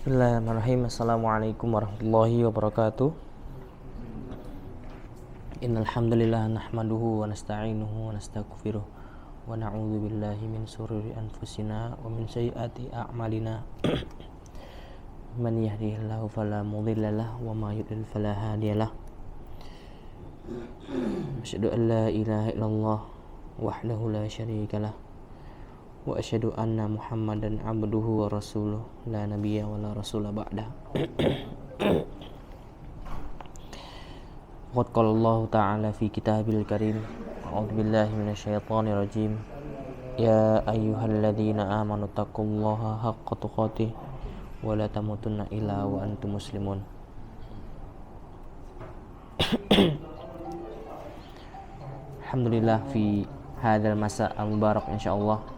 Bismillahirrahmanirrahim. Assalamualaikum warahmatullahi wabarakatuh. Innal hamdalillah nahmaduhu wa nasta'inuhu wa nastaghfiruh wa na'udzu billahi min shururi anfusina wa min sayyiati a'malina. Man yahdihillahu fala mudilla lahu wa may yudlil fala hadiyalah. Asyhadu an la ilaha illallah wahdahu la syarikalah wa asyhadu anna Muhammadan abduhu wa rasuluh la nabiyya wa la rasula ba'dah. Qad qala Allah ta'ala fi kitabil karim, a'udzu billahi minasyaitonir rajim. Ya ayyuhalladzina amanu taqullaha haqqa tuqatih wa la tamutunna illa wa antum muslimun. Alhamdulillah fi hadzal masa al-mubarak insyaallah.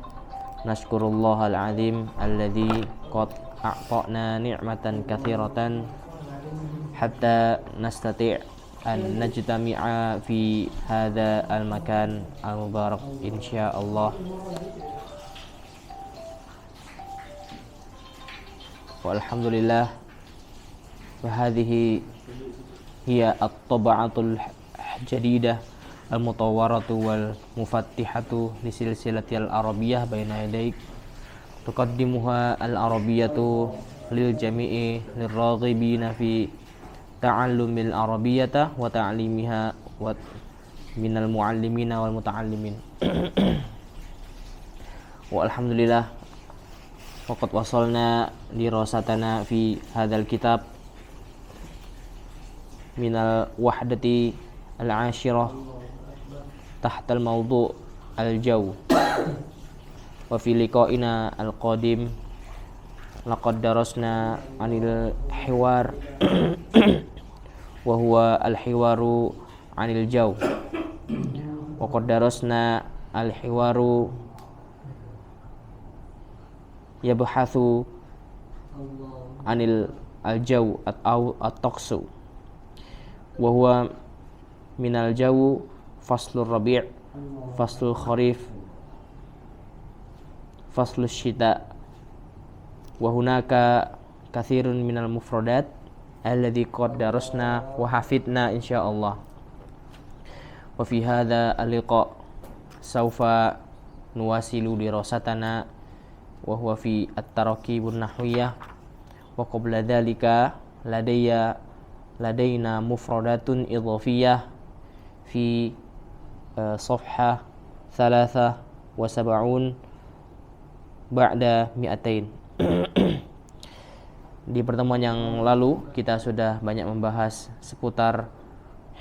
Nashkurullah al-azim alladzi qad a'tana ni'matan katsiratan hatta nastati' an najtami'a fi hadza al-makan al-mubarak insyaallah. Walhamdulillah wa hadhihi hiya at-tab'atul jadidah al-mutawwaratu wal mufattihatu li silsilatil arabiyyah baina yadaik tuqaddimuha al-arabiyyatu lil jami'i liraghibina fi ta'allumil arabiyyata wa ta'limiha wa minal muallimina wal muta'allimin. Wa alhamdulillah faqad wasalna dirasatana fi hadzal kitab minal wahdati al-ashirah tahtal mawdu' al-jaw wa fi liqa'ina al-qadim laqad darasna 'anil hiwar wa huwa al-hiwaru 'anil jaw wa qad darasna al-hiwaru yabhathu 'anil al-jaw at-taqsu wa huwa minal jaw faslur rabi', faslul kharif, faslul syita, wa hunaka katsirun minal mufradat alladzi qad darasna wa hafidna insyaallah. Wa fi hadza al-liqa saufa nuwasilu dirasatana wa huwa fi at-tarakibun nahwiyah wa qabla dzalika ladaina mufradatun idhafiyah fi صفحة 73 ba'da mi'atain. Di pertemuan yang lalu kita sudah banyak membahas seputar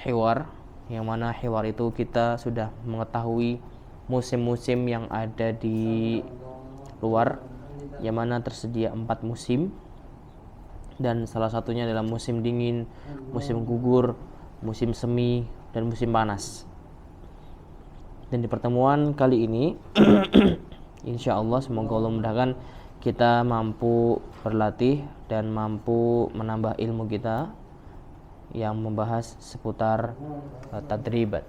hiwar, yang mana hiwar itu kita sudah mengetahui musim-musim yang ada di luar, yang mana tersedia 4 musim, dan salah satunya adalah musim dingin, musim gugur, musim semi, dan musim panas. Dan di pertemuan kali ini insya Allah semoga Allah mudahkan kita mampu berlatih dan mampu menambah ilmu kita yang membahas seputar tadribat.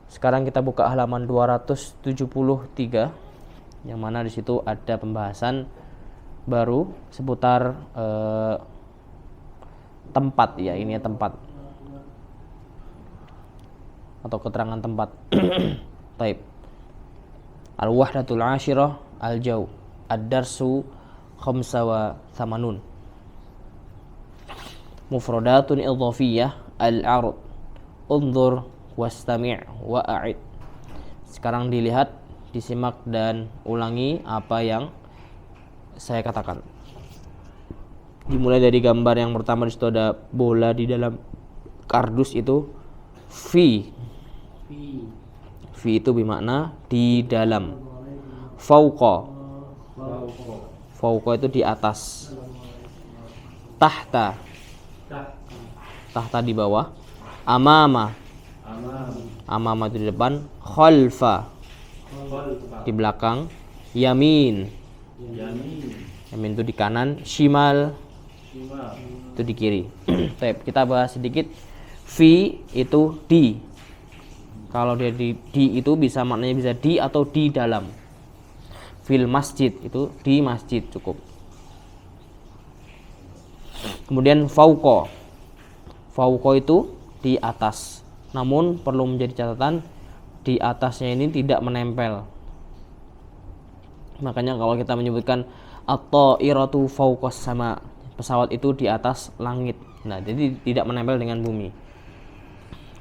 Sekarang kita buka halaman 273 yang mana di situ ada pembahasan baru seputar tempat, ya, ini ya, tempat atau keterangan tempat. Taib. Al-wahdatul ashirah al-jaw ad-darsu khamsa wa thamanun. Mufradatun idhafiyah al-'arud. Unzur wastami' wa a'id. Sekarang dilihat, disimak dan ulangi apa yang saya katakan. Dimulai dari gambar yang pertama, di situ ada bola di dalam kardus itu fi. Fi itu bermakna di dalam. Fauqa itu di atas. Tahta di bawah. Amama itu di depan. Khalfa di belakang. Yamin itu di kanan. Shimal itu di kiri. Kita bahas sedikit. Fi itu di. Kalau dia di itu bisa maknanya bisa di atau di dalam. Fil masjid itu di masjid cukup. Kemudian fauqa. Fauqa itu di atas. Namun perlu menjadi catatan, di atasnya ini tidak menempel. Makanya kalau kita menyebutkan at-ta'iratu fauqas sama, pesawat itu di atas langit. Nah, jadi tidak menempel dengan bumi.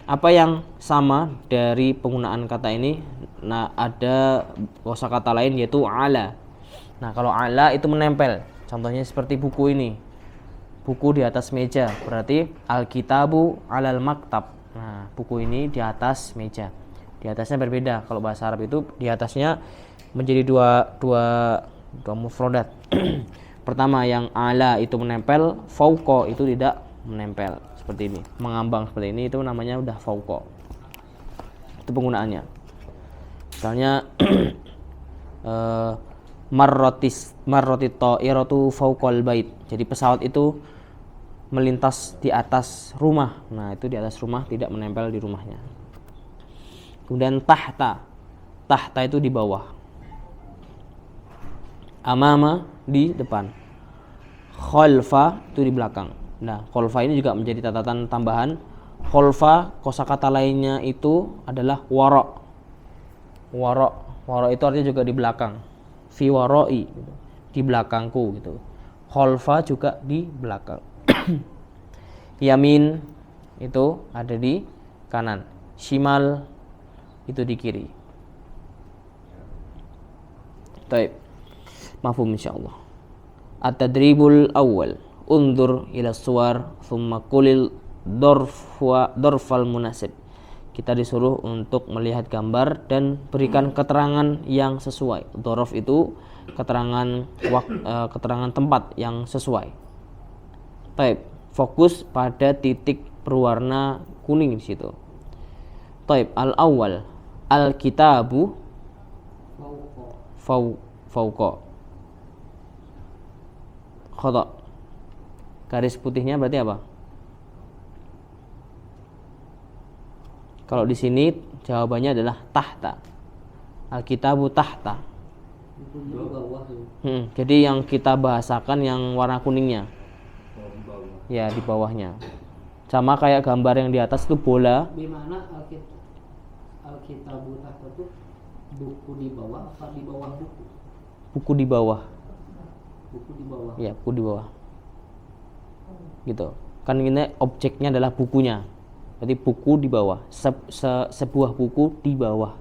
Apa yang sama dari penggunaan kata ini? Nah, ada kosakata lain yaitu ala. Nah, kalau ala itu menempel. Contohnya seperti buku ini. Buku di atas meja, berarti al-kitabu alal maktab. Nah, buku ini di atas meja. Di atasnya berbeda. Kalau bahasa Arab itu di atasnya menjadi dua mufradat. Pertama yang ala itu menempel, fauqa itu tidak menempel. Seperti ini, mengambang seperti ini, itu namanya udah fauqa. Itu penggunaannya. Misalnya marratit ta'iratu fauqal bait. Jadi pesawat itu melintas di atas rumah. Nah, itu di atas rumah, tidak menempel di rumahnya. Kemudian tahta. Tahta itu di bawah. Amama di depan. Khalfa itu di belakang. Nah, khalfa ini juga menjadi catatan tambahan. Khalfa kosakata lainnya itu adalah wara. Wara itu artinya juga di belakang. Fi warai gitu. Di belakangku gitu. Khalfa juga di belakang. Yamin itu ada di kanan. Shimal itu di kiri. Baik. Mafhum insyaallah. At-tadribul awal. Undur ila suwar thumma qulil dorfal munasib. Kita disuruh untuk melihat gambar dan berikan keterangan yang sesuai. Dorof itu keterangan tempat yang sesuai. Baik, fokus pada titik berwarna kuning di situ. Baik, al-awwal al-kitabu fauqa. Khata. Garis putihnya berarti apa? Kalau di sini jawabannya adalah tahta. Al-kitabu tahta. Jadi yang kita bahasakan yang warna kuningnya. Ya, di bawahnya. Sama kayak gambar yang di atas itu bola. Di mana Alkitabu tahta itu buku di bawah atau di bawah buku? Buku di bawah. Buku di bawah. Ya, buku di bawah. Gitu. Kan ini objeknya adalah bukunya. Berarti buku di bawah. Sebuah buku di bawah.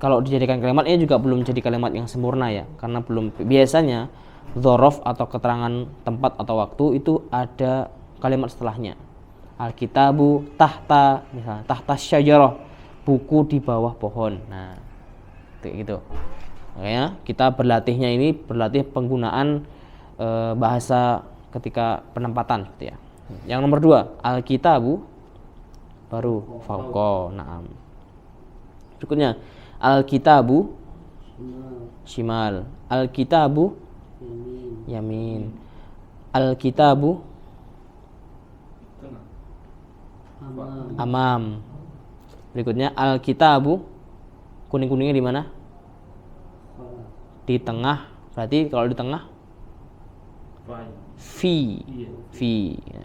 Kalau dijadikan kalimat ini juga belum jadi kalimat yang sempurna ya, karena belum. Biasanya dzaraf atau keterangan tempat atau waktu itu ada kalimat setelahnya. Al-kitabu tahta, misalnya tahta syajarah, buku di bawah pohon. Nah, kayak gitu. Makanya kita berlatihnya ini berlatih penggunaan bahasa ketika penempatan gitu ya. Yang nomor 2, al-kitabu baru fauqa. Naam. Berikutnya al-kitabu shimal, al-kitabu yamin, al-kitabu amam. Berikutnya al-kitabu kuning-kuningnya di mana? Di tengah. Berarti kalau di tengah fi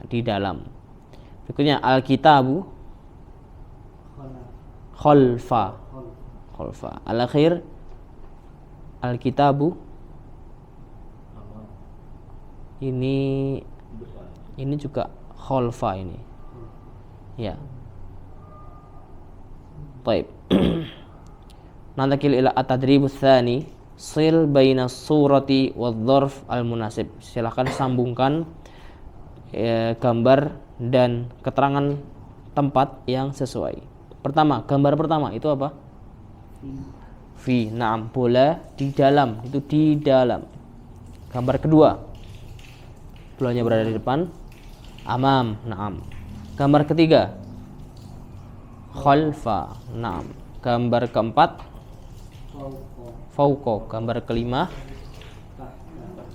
di dalam. Berikutnya al-kitabu khalfa. Al-akhir al-kitabu ini juga khalfa ini. Ya. Baik. Nantakil ila at-tadribus tsani, sil baina surati wadh-dzarf al-munasib. Silakan sambungkan gambar dan keterangan tempat yang sesuai. Pertama, gambar pertama itu apa? Fi. Naam, bola di dalam, itu di dalam. Gambar kedua, bolanya berada di depan. Amam. Naam. Gambar ketiga, khalfa. Naam. Gambar keempat, fauqa. Gambar kelima,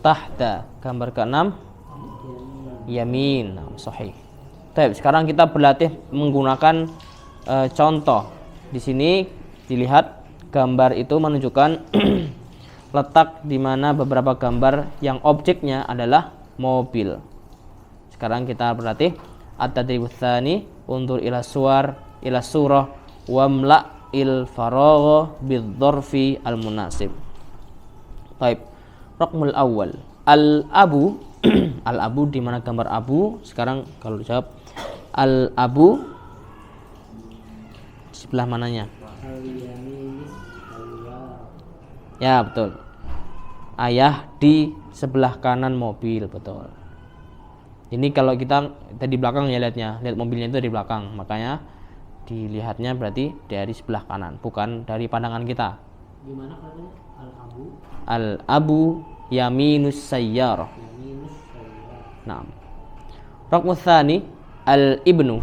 tahta. Gambar keenam, yamin. Naam, sahih. Baik, sekarang kita berlatih menggunakan contoh. Di sini dilihat gambar itu menunjukkan letak di mana beberapa gambar yang objeknya adalah mobil. Sekarang kita berarti at-tadribus tsani undur ila surah wamla il faragha bidzarfi al munasib. Baik. Raqmul awal al abu al abu di mana gambar abu. Sekarang kalau dijawab al abu sebelah mananya? Ya, betul. Ayah di sebelah kanan mobil, betul. Ini kalau kita di belakang ya lihat mobilnya itu di belakang, makanya dilihatnya berarti dari sebelah kanan, bukan dari pandangan kita. Gimana katanya? Al-abu. Al-abu yaminus sayyarah. Nah. Raqmus tsani al-ibnu.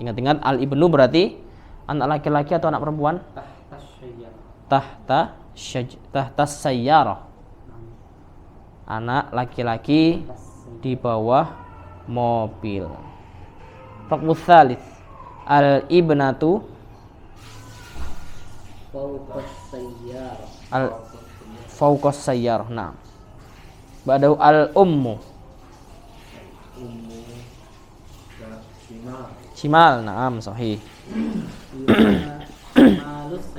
Ingat-ingat al-ibnu berarti anak laki-laki atau anak perempuan? Tahta sayyarah. Anak laki-laki di bawah mobil. Raqmus tsalits al-ibnatu fawqas sayyarah. Nah. Ba'dahu al-ummu. Shimal. Naam, sahih.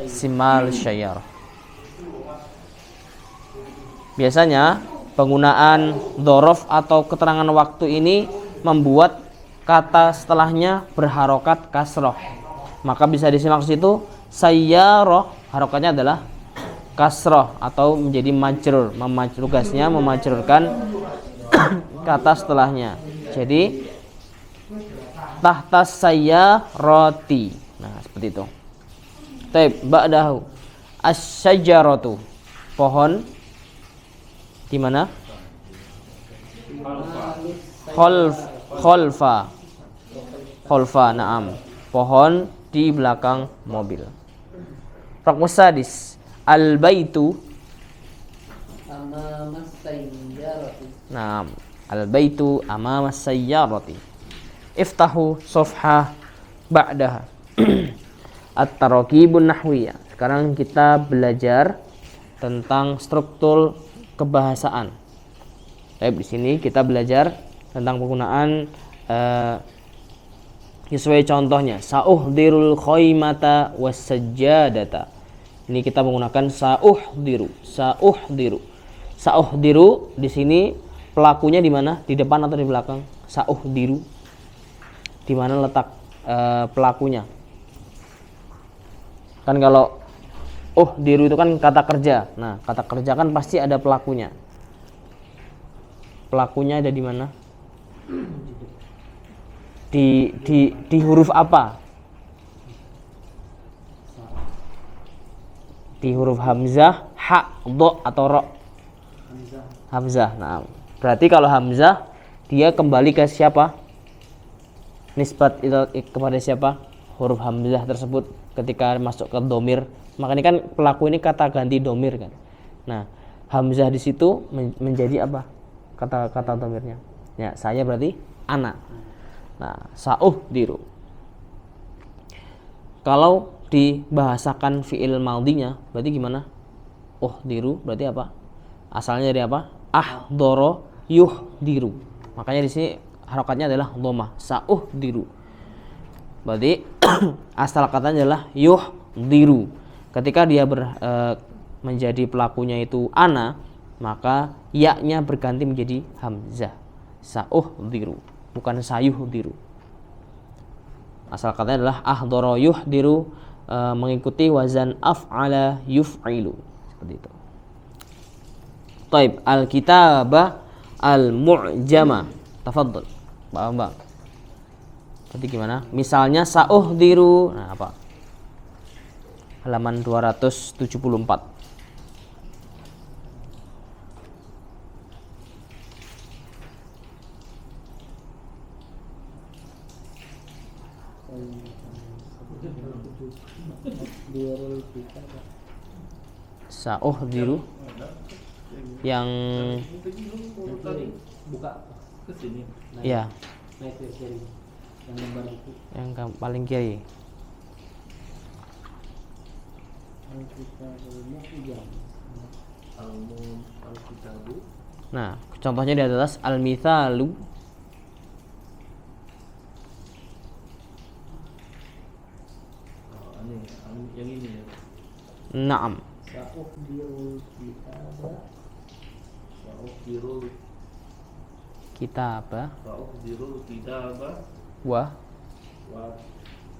Simal sayyarah. Biasanya penggunaan dzaraf atau keterangan waktu ini membuat kata setelahnya berharokat kasroh. Maka bisa disimak situ sayyarah, harokatnya adalah kasroh atau menjadi majrur. Tugasnya memajrurkan kata setelahnya. Jadi tahta sayyarati. Nah, seperti itu. Taib ba'dahu asy-syajaratu. Pohon di mana? Khalfa, na'am. Pohon di belakang mobil. Raqmus sadis al-baitu amamas sayyarati. Na'am, al-baitu amamas sayyarati. Iftahu safhah ba'daha. At-taraqibun nahwiyah. Sekarang kita belajar tentang struktur kebahasaan. Baik, di sini kita belajar tentang penggunaan sesuai contohnya. Sa'uhdirul khaymata was-sajjadata. Ini kita menggunakan sa'uhdiru. Sa'uhdiru di sini pelakunya di mana? Di depan atau di belakang? Sa'uhdiru. Di mana letak pelakunya? Kan kalau diru itu kan kata kerja. Nah, kata kerja kan pasti ada pelakunya. Pelakunya ada di mana? Di huruf apa? Di huruf hamzah, ha, dha atau ro? Hamzah. Nah, berarti kalau hamzah dia kembali ke siapa? Nisbat itu kepada siapa? Huruf hamzah tersebut ketika masuk ke domir. Makanya kan pelaku ini kata ganti domir kan. Nah, hamzah di situ menjadi apa? Kata domirnya. Ya, saya berarti anak. Nah, sa'uhdiru. Kalau dibahasakan fi'il madhinya berarti gimana? Uhdiru berarti apa? Asalnya dari apa? Ahdara yuhdiru. Makanya di sini harokatnya adalah dhammah. Sa'uhdiru. Berarti asal katanya adalah yuhdiru. Ketika dia menjadi pelakunya itu ana, maka ya-nya berganti menjadi hamzah. Sa'uhdiru, bukan sayuhdiru. Asal katanya adalah ahdara yuhdiru, mengikuti wazan af'ala yuf'ilu. Seperti itu. Taib, al-kitabah al-mu'jama. Tafadhol. Mbak. Tadi gimana? Misalnya sa'uhdiru. Nah, apa? Halaman 274. Sa'uhdiru yang buka ke sini. ya, Naik ke kiri. Yang lembar itu. yang paling kiri. Al-kitabu. Nah, contohnya di atas al-mithalu. Yang ini ya. Naam. Sa'ukhbirul kitaba. Sa'ukhbirul Kitaba kitaba wa wa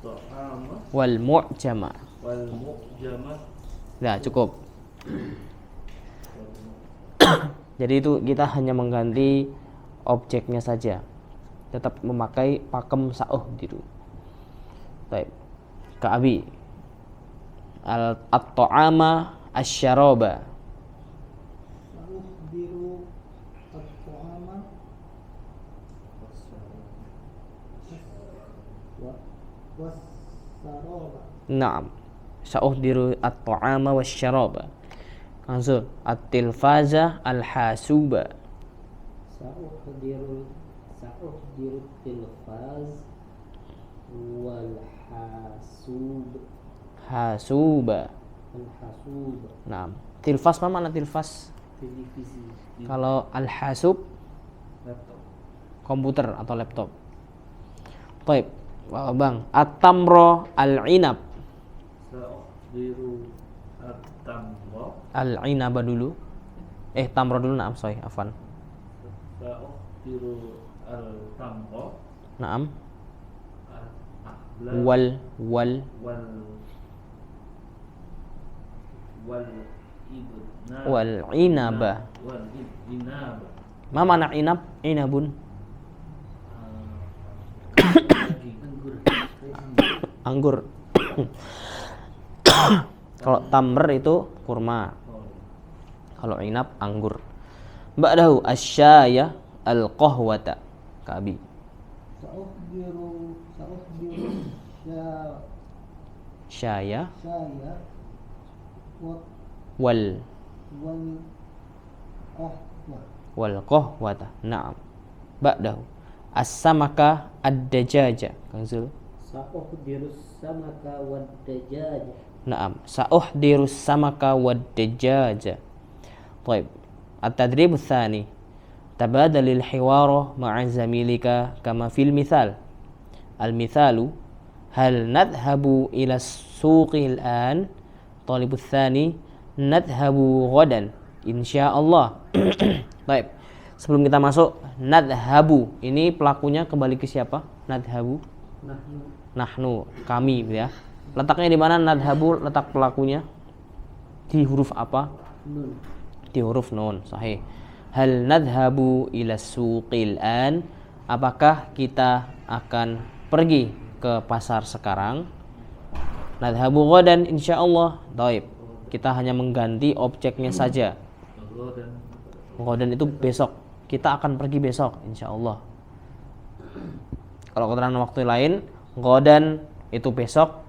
ta'ama wal mu'jama. wal mu'jama. Nah, cukup. Jadi itu kita hanya mengganti objeknya saja. Tetap memakai pakem sa'ukhbiru. Baik. Ka Abi. At-ta'ama asy-syaraba. Sa'ukhbiru at-ta'ama was-saraba. Naam. Sa'ukhbiru at-ta'ama wasy-syaraba. Langsung at-tilfaza al-hasuba. Sa'ukhbiru tilfaz wal hasub. Hasuba. Al-hasub Naam. Tilfas apa mana tilfas? televisi. Kalau al-hasub Laptop. komputer atau laptop. Baik, Bang. At-tamra al-inab. Sa'ukhbiru at-tamra. Al-inaba dulu. Tamra dulu, naam, sorry, afwan. Sa'ukhbiru al-tamra. Naam. Al-ahlam. Wal wal inaba. wal inaba. Ma mana inab? Inabun. Anggur. Kalau tamr itu kurma. Kalau inab anggur. Ba'dahu asyaya al-qahwata. Kabi. Sa'ukhbiru Syaya saya wal wal qahwata. Naam. Ba'dahu as-samaka ad-dajaja. Kang Zul. Sa'ukhbiru samaka wad dajaj. Naam. Sa'uhdirus samaka wad-dajaja. Baik. At-tadrib tsani. Tabadalil hiwara ma'a zamilika kama fil mithal. Al-mithalu hal nadhhabu ila as-suqi al-an? Talibul tsani nadhhabu ghadan insyaallah. Baik. Sebelum kita masuk, nadhhabu ini pelakunya kembali ke siapa? Nadhhabu. Nahnu, kami ya. Letaknya di mana nadhhabu, letak pelakunya? Di huruf apa? Nun. Di huruf nun, sahih. Hal nadhhabu ila suqil an? Apakah kita akan pergi ke pasar sekarang? Nadhhabu ghadan insyaallah. Baik. Kita hanya mengganti objeknya saja. Ghadan itu besok. Kita akan pergi besok insyaallah. Kalau keterangan waktu lain, ghadan itu besok,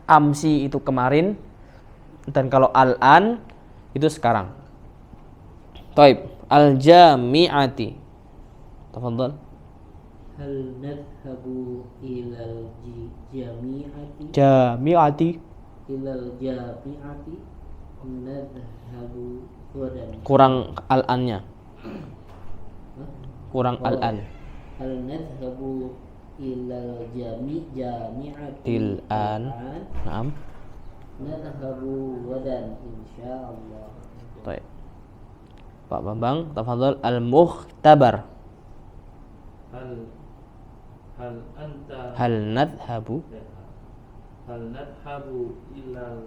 amsi itu kemarin, dan kalau al-an itu sekarang. Taib, al-jami'ati. Tafadhal. Hal nadhhabu ilal jami'ati. Jami'ati. Ilal jami'ati. Nadhhabu ghadan. Kurang al-annya. Kurang al-an. Hal nadhhabu ilal jami'ati. Til-an. Naam. Nadhhabu ghadan insyaallah. Taib. Pak Bambang, tafadhal al-mukhtabar. Hal nadhhabu ilal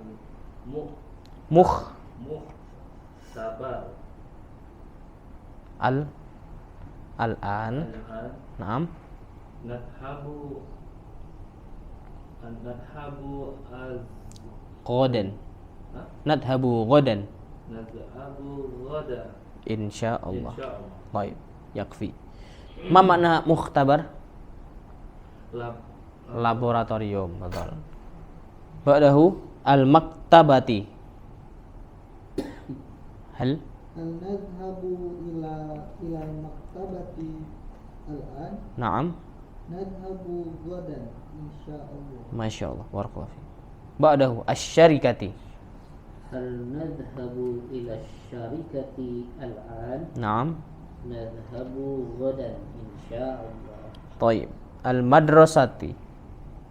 mukhtabar. Al-an. Naam. Nadhhabu Ghadan. Nadhhabu ghadan ghadan insyaallah. insyaallah. Baik, yakfi. Ma makna mukhtabar? Laboratorium, betul. Ba'dahu al-maktabati. Hal nadhhabu ila maktabati al-an. Naam. Nadhhabu ghadan insyaallah. Masyaallah, barakallahu fi. Ba'dahu asy-syarikati. hal nadhhabu ila syarikati al-an Naam. nadhhabu ghadan insyaallah. Taib. Al-madrasati.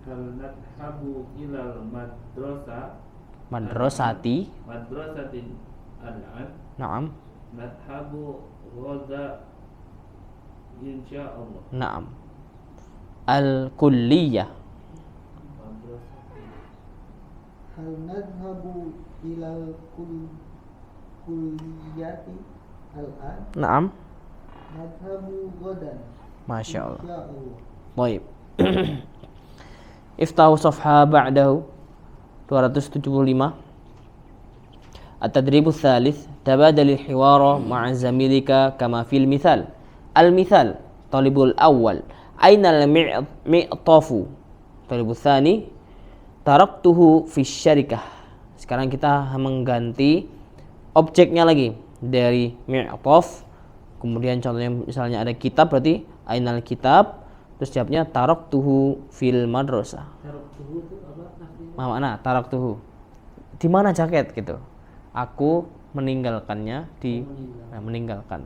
hal nadhabu ilal Madrasati. madrasatin al-an Naam. nadhabu ghaza insyaallah. Naam. Al-kulliyah. Madrasatin hal nadhabu ilal kulliyati al-an Naam. nadhabu ghadan Masya Allah. insyaallah. Baik. Iftahu safha ba'dahu 275. At-tadribu tsalits tabadal al-hiwara ma'a zamilika kama fil mithal. Al-mithal talibul awwal aina al-mi'tafu. Talibul tsani taraktuhu fi syarikah. Sekarang kita mengganti objeknya lagi dari mi'taf. Kemudian contohnya misalnya ada kitab, berarti ainal kitab, terus jawabnya taraktuhu fil madrasah. Taraktuhu itu apa artinya? Mana taraktuhu? Di mana jaket gitu? Aku meninggalkannya di meninggalkan.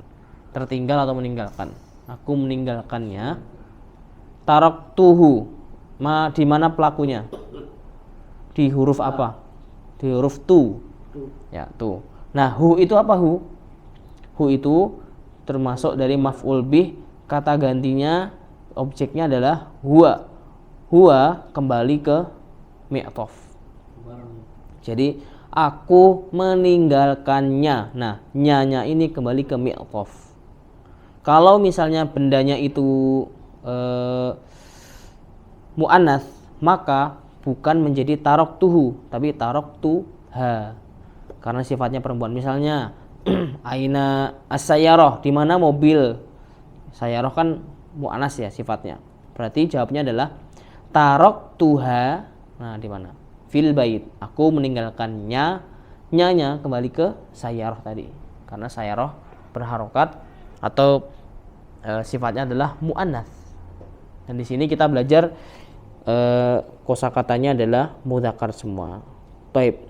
Tertinggal atau meninggalkan. Aku meninggalkannya. Taraktuhu. Di mana pelakunya? Di huruf apa? Di huruf tu. Ya, tu. Nah, hu itu apa hu? Hu itu termasuk dari maf'ul bih, kata gantinya objeknya adalah huwa. Huwa kembali ke mi'taf. Jadi aku meninggalkannya. Nah, nya ini kembali ke mi'taf. Kalau misalnya bendanya itu mu'annats, maka bukan menjadi taraktuhu, tapi taraktuha. Karena sifatnya perempuan. Misalnya aina as-sayyarah, di mana mobil? Sayyarah kan mu'annats ya sifatnya. Berarti jawabnya adalah taraktuha. Nah, di mana? Fil bait. Aku meninggalkannya. Nya kembali ke sayyarah tadi. Karena sayyarah berharokat atau sifatnya adalah mu'annats. Dan di sini kita belajar kosakatanya adalah mudzakkar semua. Baik.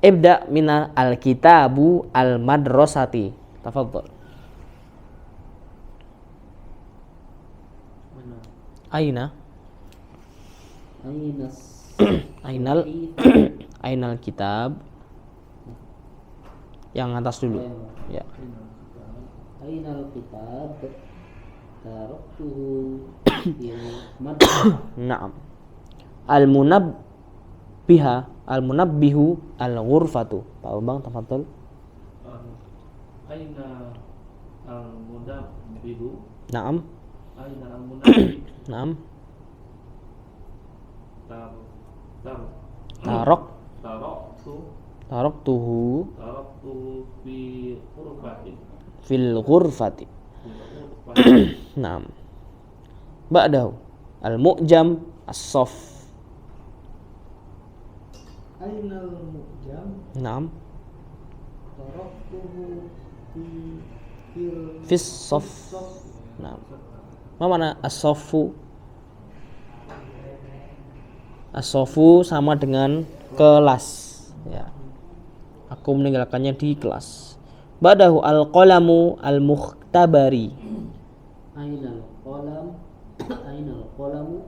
Ibda minal al-kitabu al-madrasati. Tafadhol. Mana? Aina? Ainal Ainal kitab. Yang atas dulu. Ya. Ainal kitab taraktuhu fil madrasah. Naam. Al-munabbihu al-ghurfatu. Pak Bambang, tafadhol. aina al-mudabbihu Naam. aina al-munabbihu Naam. taraktu Taraktuhu fi ghurfatin fil ghurfati. Naam. Ba'dahu al-mu'jam as-saff. Ainal mu'jam Naam. taraktuhu Fis saff. Naam. Ma mana as-saffu? As-saffu sama dengan kelas. Ya. Aku meninggalkannya di kelas. Ba'dahu al-qalamu al-mukhtabari. Ainal qalamu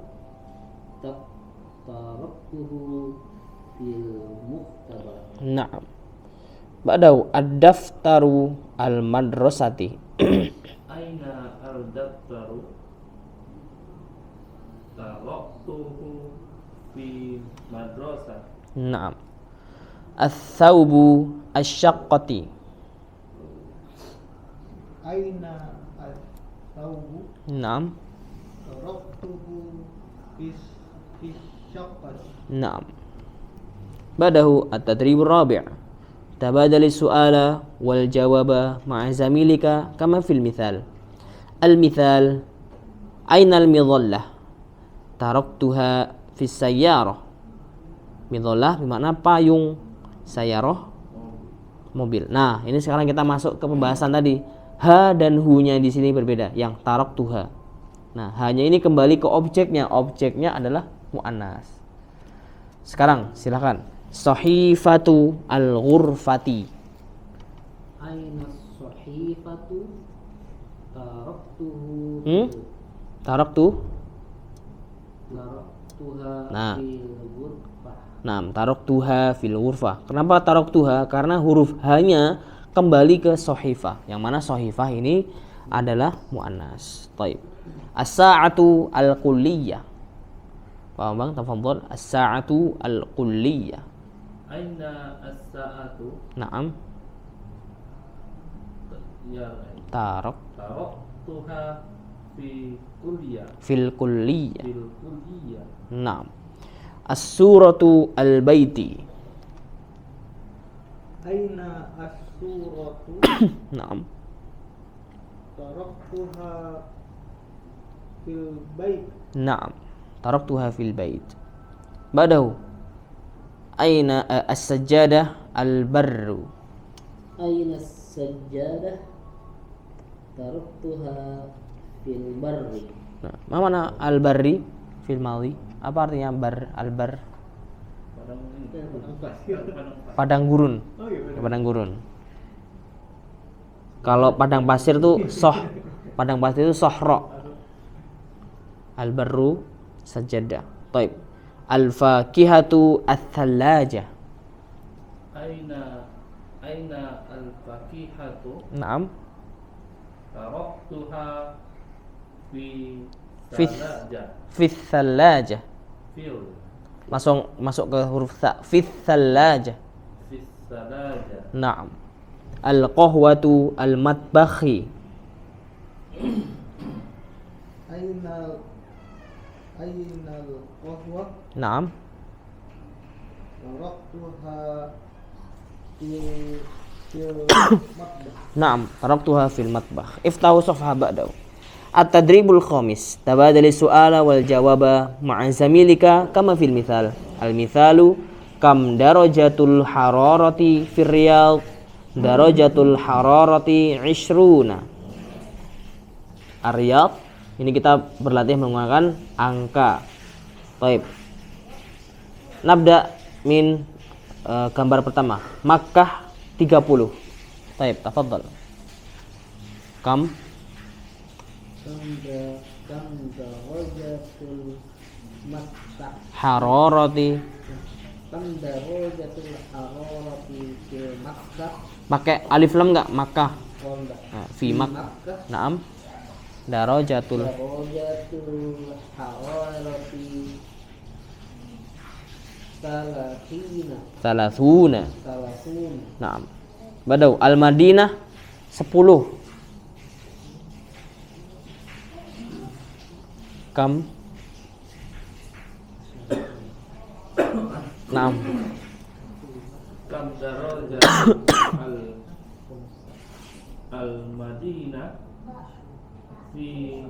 taraktuhu fil mukhtabar. Naam. Ba'dahu ad-daftaru al-madrasati. aina al-daftaru taraktuhu fi madrasah. Naam. Ats-tsaubu asy-syaqqati. aina al-thawbu Naam. taraktuhu fis syaqqati. Naam. Ba'dahu at-tadribur rabi'. Tabadal as-su'ala wal jawaba ma'a zamilika kama fil mithal. Al-mithal aina al-midhallah? Taraktuha fis sayyarah. Midhallah bermakna payung, sayyarah mobil. Nah, ini sekarang kita masuk ke pembahasan tadi. Ha dan hu-nya di sini berbeda. Yang taraktuha. Nah, hanya ini kembali ke objeknya. Objeknya adalah mu'annas. Sekarang silakan Sahifatu al-ghurfati. Aina sahifatu taraktuhu Taraktu. taraktuha Nah. fil ghurfah. Nah, taraktuha fil ghurfah. Kenapa taraktuha? Karena huruf H-nya kembali ke sahifah. Yang mana sahifah ini adalah muannas. Taib. As-sa'atu al-kulliyah. Paham Bang? Tafadhol. As-sa'atu al-kulliyah. Aina as-sa'atu Naam. ya Tarak taraktuha fi kulliyah fil kulliyah. fil kulliyah. Naam. As-suratu al-baiti. Aina as-suratu Naam. taraktuha fil bait. Naam. Taraktuha fil bait. Badahu. Aina as-sajjadah al-barru. Aina sajjadah taraktuha fil barri. Nah, mana al-barri fil madhi? Apa artinya al-bar? Padang ini Padang gurun. Oh iya. Padang gurun. Kalau padang pasir tuh padang pasir itu sohro. Al-barru sajjadah. Taib. Al-fakihatu ats-thallaja. aina al-fakihatu Naam. taraktuha fi Fi salajah fi thallaja. fil Masuk ke huruf tha. Fi thallaja. fi salajah Naam. Al-qahwatu al-matbakhi. Aina al-qahwa Naam. taraktuha fil matbah. Naam, taraktuha fil matbakh. Iftahu safha ba'dahu. At-tadribul khamis. Tabadali su'ala wal jawaba ma'a zamilika kama fil mithal. Al-mithalu kam darajatul hararati fir riyadh. Darajatul hararati 20. Ar-Riyadh. Ini kita berlatih menggunakan angka. Baik. Nabda min gambar pertama. Makkah 30. Baik, tafadhal. Kam Kam darajatul makkah. hararati. Kam darajatul hararati fil makkah. Pakai alif lam enggak? Makkah. Oh, enggak. Nah, fi Makkah. Naam. Darajatul Darajatul hararati Thalathuna. salasuna. Naam. Badau Al-Madinah 10. Kam. Naam. kam darajat al-Madinah fi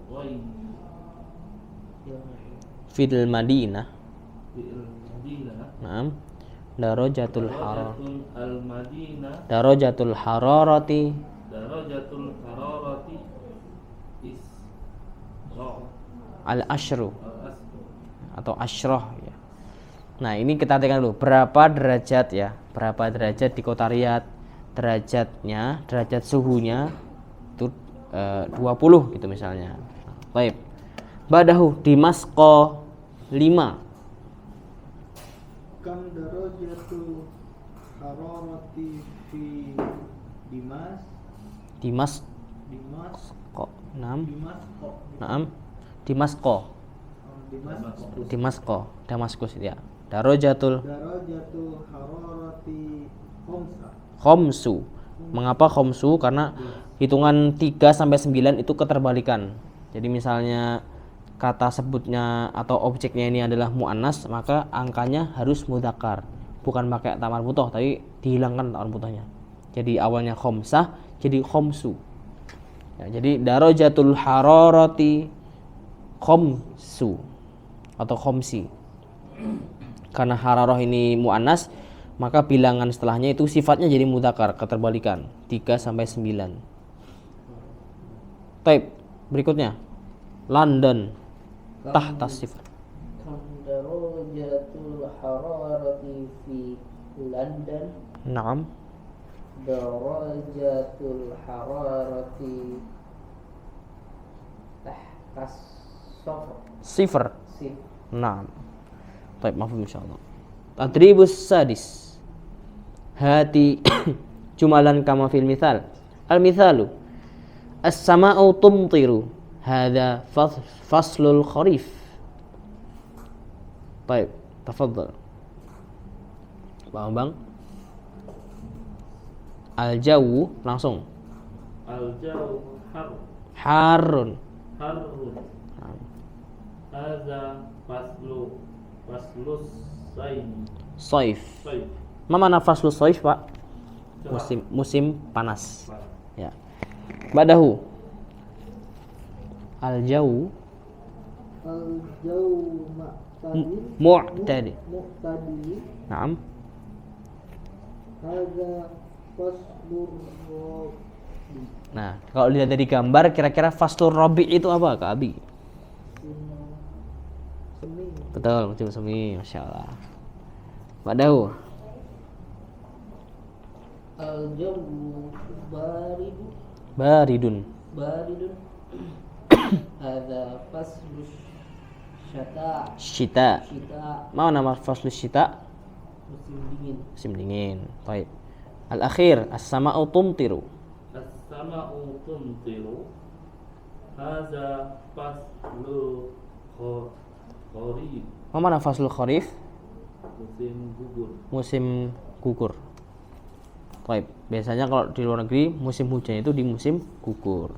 Roy Fil Madinah. fi al-Madinah Naam. Darajatul harar. al-Madinah Darajatul hararati darajatul hararati is al-ashru al-asr atau asyrah ya. Nah, ini kita artikan dulu berapa derajat ya. Berapa derajat di kota Riyadh. Derajatnya, derajat suhunya itu 20 gitu misalnya. Baik. Badahu Dimasqa 5. Kam darajatul hararati fi Dimas Dimasqa 6. Dimasqa Naam. Dimasqa. Dimasqa, Damaskus ya. Darajatul hararati khamsa. khamsu. Mengapa khamsu? Karena hitungan 3 sampai 9 itu keterbalikan. Jadi misalnya kata sebutnya atau objeknya ini adalah muannas, maka angkanya harus mudzakkar. Bukan pakai ta marbuthah, tapi dihilangkan ta marbuthahnya. Jadi awalnya khamsah jadi khamsu. Ya, jadi darajatul hararati khamsu atau khamsi. Karena hararah ini muannas, maka bilangan setelahnya itu sifatnya jadi mudzakkar, keterbalikan 3 sampai 9. Taib, berikutnya London. tahta sifar. Kam darajatul hararati fi London. Naam. Darajatul hararati tahta Sifar. sif. Naam. Baik, mafhum insyaallah. Tadribus sadis. Hati jumalan kama fil mithal. Al mithalu as-sama'u tumtiru. Hadha faslul kharif. Baik, tafadhal. Bang. Al-jawu langsung. Al-jawu Harun. harun. Hadza faslus Saif. sayf. Ma mana faslus saif, Pak? Cerah. Musim panas. Ya. Badahu. Al-jawu Al-jawu mu'tadi. mu'tadi. Naam. Hadza faslur rabi. Nah, kalau dilihat dari gambar kira-kira faslur rabi itu apa, Kak Abi? Semi. Betul, musim semi, Masya Allah. Badahu. Al-jawu Baridun. baridun. Hadza faslus syata. Syita. Syita, Mau nama faslus syita? musim dingin. Musim dingin. Baik. Al-akhir, as-sama'u tumtiru. As-sama'u tumtiru. Hadza faslu kharif. Ma mana faslul kharif? Musim gugur. Musim gugur. Baik, biasanya kalau di luar negeri musim hujan itu di musim gugur.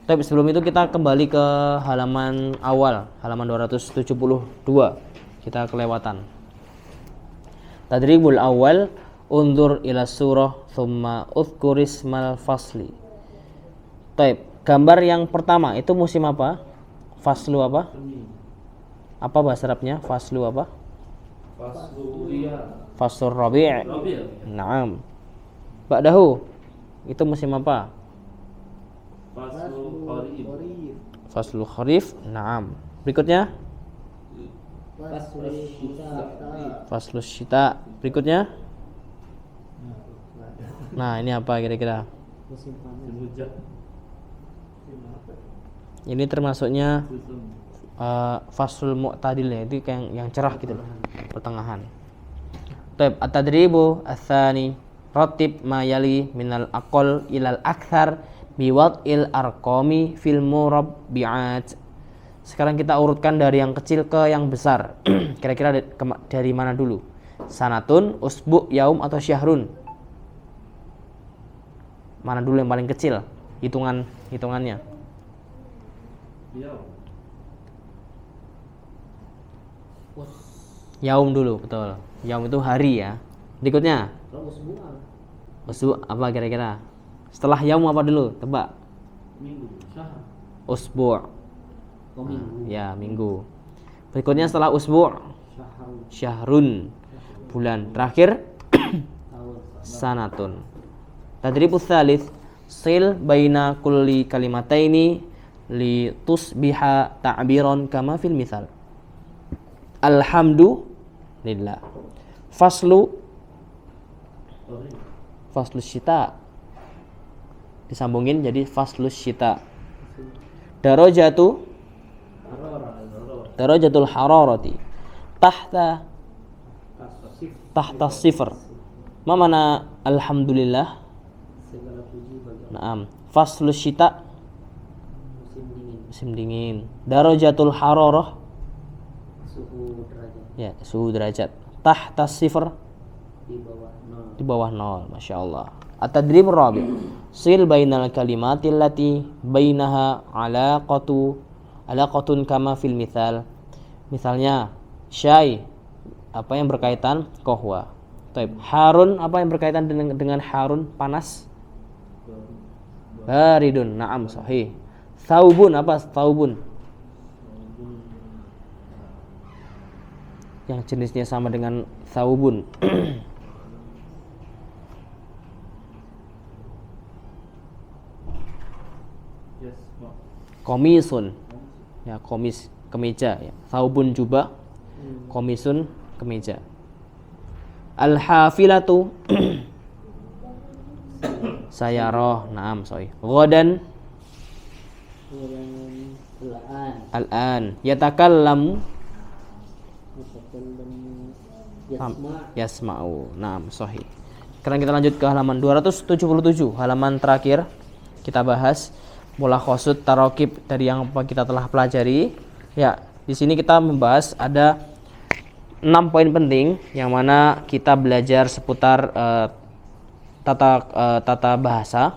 Tapi sebelum itu kita kembali ke halaman awal, halaman 272. Kita kelewatan. Tadribul awal, undur ila surah thumma udhkur ismal fasli. Baik, gambar yang pertama itu musim apa? Faslu apa? Semi. Apa bahasa Arabnya? Faslu apa? Faslu ria. Faslur rabi'. Rabi'. Naam. Ba'dahu itu musim apa? Faslu kharif. Faslul kharif. Naam. Berikutnya Faslus syita. faslus syita. Berikutnya. Nah, ini apa kira-kira? Musim panas. Musim hujan. Ini termasuknya Musim faslul mu'tadil ya, itu kayak yang cerah gitu loh, pertengahan. Taib at-tadribu ats-tsani ratib ma yali minal aqall ilal akthar biwad'il arqami fil murabbi'at. Sekarang kita urutkan dari yang kecil ke yang besar. Kira-kira dari mana dulu? Sanatun, usbu, yaum atau syahrun? Mana dulu yang paling kecil? Hitungannya. ya. Yaum dulu, betul. Yaum itu hari ya. Berikutnya, Kalau usbu'an. usbu apa kira-kira? Setelah yaum apa dulu? Tebak. Minggu. Syahr. Usbu'. Oh, minggu. Ya, minggu. Berikutnya setelah usbu' Syahrul. syahrun. Bulan. Terakhir Tahun. sanatun. Tadribus tsalits sil baina kulli kalimataini li tusbiha ta'biran kama fil mithal. Alhamdulillah. Faslu Kharif. faslus syita. Disambungin jadi faslus syita. Darajatu darajatul hararati tahta sifr. Ma mana alhamdulillah? Segala puji bagi Allah. Naam. Faslus syita Musim dingin. musim dingin. Darajatul hararah Suhu derajat ya suhu derajat. Tahta sifr di bawah 0. di bawah 0. Masya Allah. At-tadrib rabi sil bainal kalimatil lati bainaha alaqatun kama fil mithal. Misalnya syai apa yang berkaitan kohwa. Taib. Harun apa yang berkaitan dengan harun panas? Baridun. Naam sahih. Thaubun apa thaubun? Yang jenisnya sama dengan thaubun. Yes, Mak. Komisun. Ya, komis. kemeja ya. Saubun jubah, komisun kemeja. Al-hafilatu sayaroh, naam, sorry. Ghadan Al-an al-an yatakallamu yasma yasma'u. Naam, sahih. Sekarang kita lanjut ke halaman 277, halaman terakhir kita bahas mulakhosut tarokib dari yang kita telah pelajari. Ya, di sini kita membahas ada 6 poin penting yang mana kita belajar seputar tata bahasa.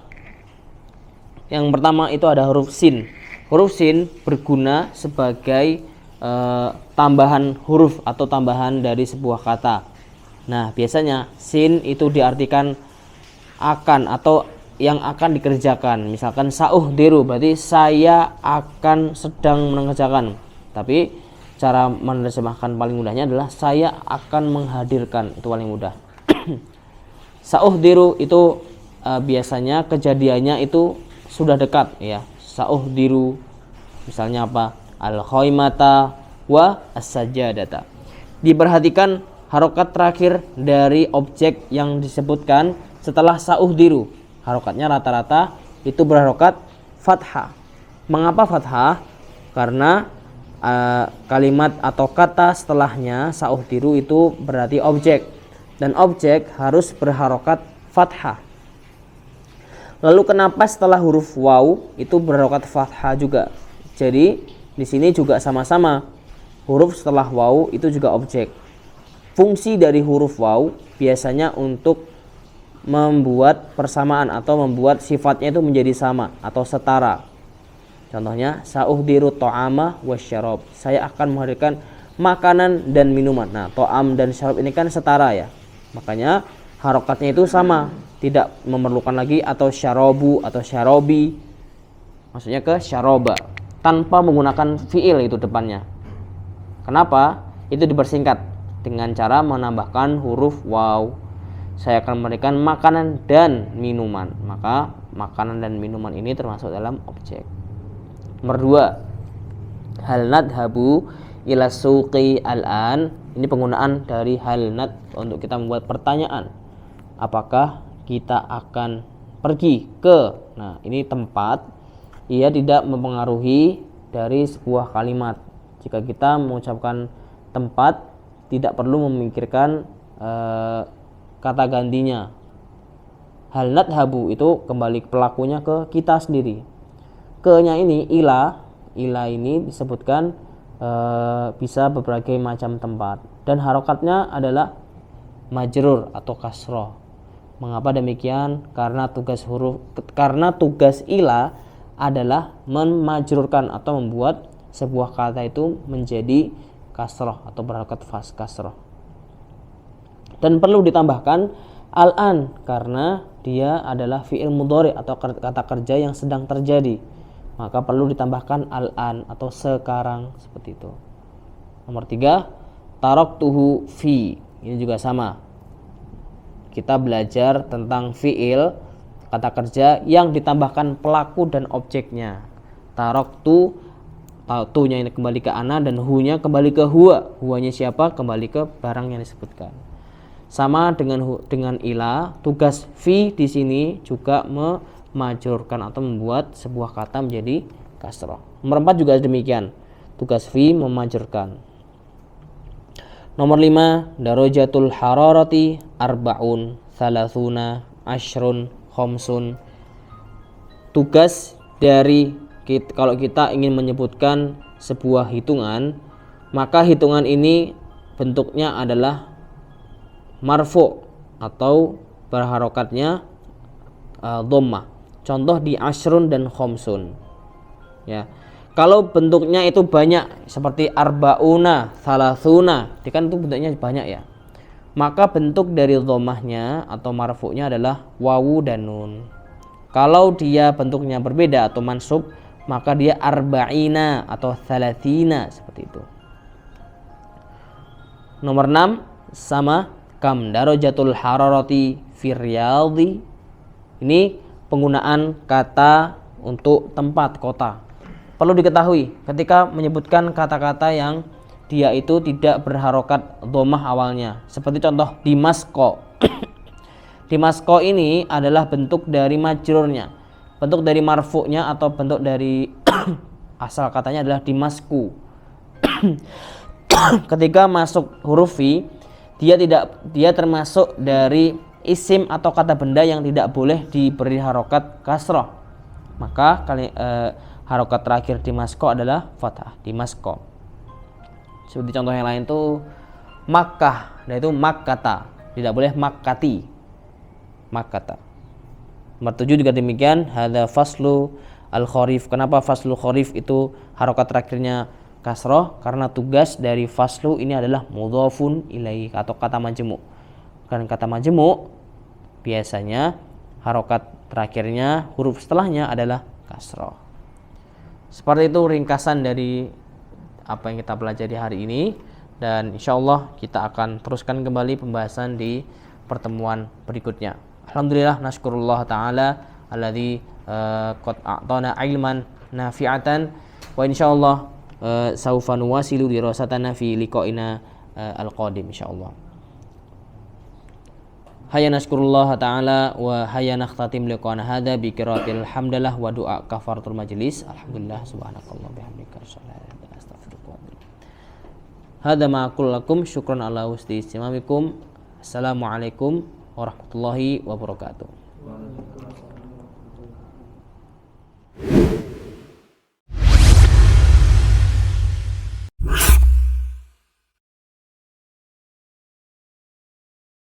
Yang pertama itu ada huruf sin. Huruf sin berguna sebagai tambahan huruf atau tambahan dari sebuah kata. Nah, biasanya sin itu diartikan akan atau yang akan dikerjakan. Misalkan sauhdiru berarti saya akan sedang mengerjakan. Tapi cara menerjemahkan paling mudahnya adalah saya akan menghadirkan, itu paling mudah. Sauhdiru itu biasanya kejadiannya itu sudah dekat ya. Sauhdiru misalnya apa? Al-khaimata wa as-sajadata. Diperhatikan harokat terakhir dari objek yang disebutkan setelah sauhdiru. Harokatnya rata-rata itu berharokat fathah. Mengapa fathah? Karena kalimat atau kata setelahnya sauhdiru itu berarti objek, dan objek harus berharokat fathah. Lalu kenapa setelah huruf waw itu berharokat fathah juga? Jadi di sini juga sama-sama huruf setelah waw itu juga objek. Fungsi dari huruf waw biasanya untuk membuat persamaan atau membuat sifatnya itu menjadi sama atau setara. Contohnya sauhdiru ta'ama wasyarab. Saya akan menghadirkan makanan dan minuman. Nah, ta'am dan syarab ini kan setara ya. Makanya harokatnya itu sama, tidak memerlukan lagi atau syarabu atau syarabi. Maksudnya ke syaraba tanpa menggunakan fiil itu depannya. Kenapa? Itu dipersingkat dengan cara menambahkan huruf waw. Saya akan memberikan makanan dan minuman. Maka makanan dan minuman ini termasuk dalam objek. Nomor 2, hal nadhabu ila suqi al-an. Ini penggunaan dari hal nad untuk kita membuat pertanyaan. Apakah kita akan pergi ke? Nah, ini tempat. Ia tidak mempengaruhi dari sebuah kalimat. Jika kita mengucapkan tempat, tidak perlu memikirkan kata gantinya. Hal nadhabu itu kembali pelakunya ke kita sendiri. Ke-nya ini ila ini disebutkan bisa berbagai macam tempat dan harokatnya adalah majrur atau kasroh. Mengapa demikian? Karena tugas ila adalah memajrurkan atau membuat sebuah kata itu menjadi kasroh atau berharokat kasroh. Dan perlu ditambahkan al-an karena dia adalah fi'il mudhari atau kata kerja yang sedang terjadi. Maka perlu ditambahkan al-an atau sekarang, seperti itu. Nomor 3, taraktuhu fi. Ini juga sama. Kita belajar tentang fi'il, kata kerja yang ditambahkan pelaku dan objeknya. Taraktu, tu-nya ini kembali ke ana dan hu-nya kembali ke huwa. Huwanya siapa? Kembali ke barang yang disebutkan. Sama dengan ila, tugas fi di sini juga memajrurkan atau membuat sebuah kata menjadi kasroh. Nomor 4 juga demikian. Tugas fi memajrurkan. Nomor 5, darajatul hararati arba'un, thalathuna, ashrun, khamsun. Tugas dari kalau kita ingin menyebutkan sebuah hitungan, maka hitungan ini bentuknya adalah marfu atau berharokatnya dhammah. Contoh di ashrun dan khamsun. Ya. Kalau bentuknya itu banyak seperti arbauna, thalathuna, dia kan itu bentuknya banyak ya. Maka bentuk dari dhammahnya atau marfu'nya adalah wawu dan nun. Kalau dia bentuknya berbeda atau mansub, maka dia arba'ina atau thalathina, seperti itu. Nomor 6 sama kam darajatul hararati fi riyadhi. Ini penggunaan kata untuk tempat kota. perlu diketahui ketika menyebutkan kata-kata yang dia itu tidak berharokat dhammah awalnya. Seperti contoh Dimasko. Dimasko ini adalah bentuk dari majrurnya, bentuk dari marfu'nya atau bentuk dari asal katanya adalah Dimasku. Ketika masuk huruf fi, dia termasuk dari isim atau kata benda yang tidak boleh diberi harokat kasroh. Maka harokat terakhir Dimasko adalah fathah, Dimasko. Seperti contoh yang lain tuh Makkah, yaitu Makkata, tidak boleh Makkati, Makkata. Nomor 7 juga demikian, hadza faslu al-khorif. Kenapa faslu khorif itu harokat terakhirnya kasroh? Karena tugas dari faslu ini adalah mudhafun ilaih atau kata majmu'. Kan kata majmu' biasanya harokat terakhirnya huruf setelahnya adalah kasroh. Seperti itu ringkasan dari apa yang kita pelajari hari ini, dan insyaallah kita akan teruskan kembali pembahasan di pertemuan berikutnya. Alhamdulillah, nasykurullah ta'ala alladzi qad a'tana ilman nafi'atan, wa insyaallah saufa nuwasilu dirasatana fi liqa'ina al-qadim insyaallah. Hayya nasykurullah ta'ala wa hayya nakhtatim liqa'ana hadza bi qiraatil hamdalah wa du'a kafaratul majlis. Alhamdulillah, subhanakallah bihamdika astaghfiruka wa atubu. Hadza ma aqul lakum, syukran ala husni istimamikum. Assalamualaikum warahmatullahi wabarakatuh.